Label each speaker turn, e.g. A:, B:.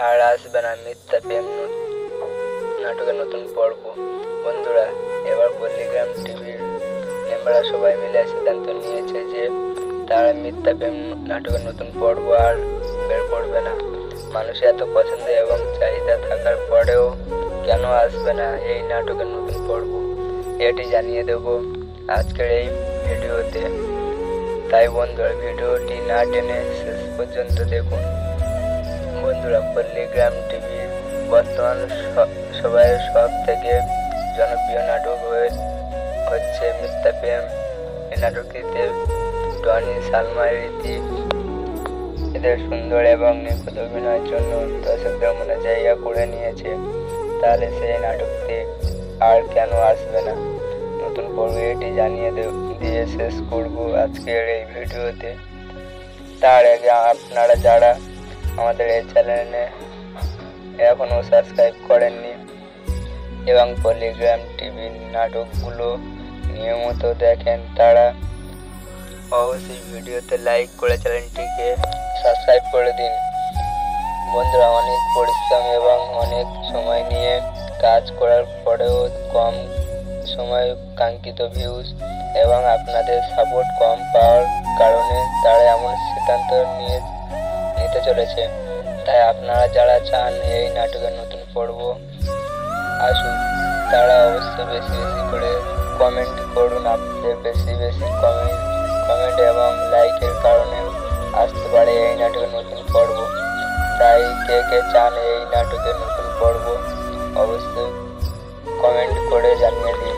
A: আর আসবে না মিথ্যা প্রেম নাটকের নতুন পর্ব। বন্ধুরা, এবার পল্লীগ্রাম টিভির মেম্বাররা সবাই মিলে সিদ্ধান্ত নিয়েছে যে তারা মিথ্যা প্রেম নাটকের নতুন পর্ব আর বের করবে না। মানুষের এত পছন্দ এবং চাহিদা থাকার পরেও কেন আসবে না এই নাটকের নতুন পর্ব, এটি জানিয়ে দেব আজকের এই ভিডিওতে। তাই বন্ধুরা, ভিডিওটি না টেনে শেষ পর্যন্ত দেখুন। বন্ধুরা, পল্লীগ্রাম টিভির বর্তমান সবাই সব থেকে জনপ্রিয় নাটক হচ্ছে মিথ্যা প্রেম। এই নাটকটিতে টনি, সালমা, রীতি এদের সুন্দর এবং নিখুঁত অভিনয়ের জন্য দর্শকদের মনে জায়গা করে নিয়েছে। তাহলে সেই নাটকটি আর কেন আসবে না নতুন পর্ব, এটি জানিয়ে দিয়ে শেষ করব আজকের এই ভিডিওতে। তার আগে আপনারা যারা আমাদের এই চ্যানেলে এখনো সাবস্ক্রাইব করেননি এবং পল্লীগ্রাম টিভির নাটকগুলো নিয়মিত দেখেন, তারা অবশ্যই ভিডিওতে লাইক করে চ্যানেলটিকে সাবস্ক্রাইব করে দিন। বন্ধুরা, অনেক পরিশ্রম এবং অনেক সময় নিয়ে কাজ করার পরেও কম সময় কাঙ্ক্ষিত ভিউজ এবং আপনাদের সাপোর্ট কম পাওয়ার কারণে তারা এমন সিদ্ধান্ত নিতে চলেছে। তাই আপনারা যারা চান এই নাটকের নতুন পর্ব আসুক, তারা অবশ্যই বেশি বেশি করে কমেন্ট করুন। আপনাদের বেশি বেশি কমেন্ট এবং লাইকের কারণে আসতে পারে এই নাটকের নতুন পর্ব। তাই কে কে চান এই নাটকের নতুন পর্ব অবশ্যই কমেন্ট করে জানিয়ে দিন।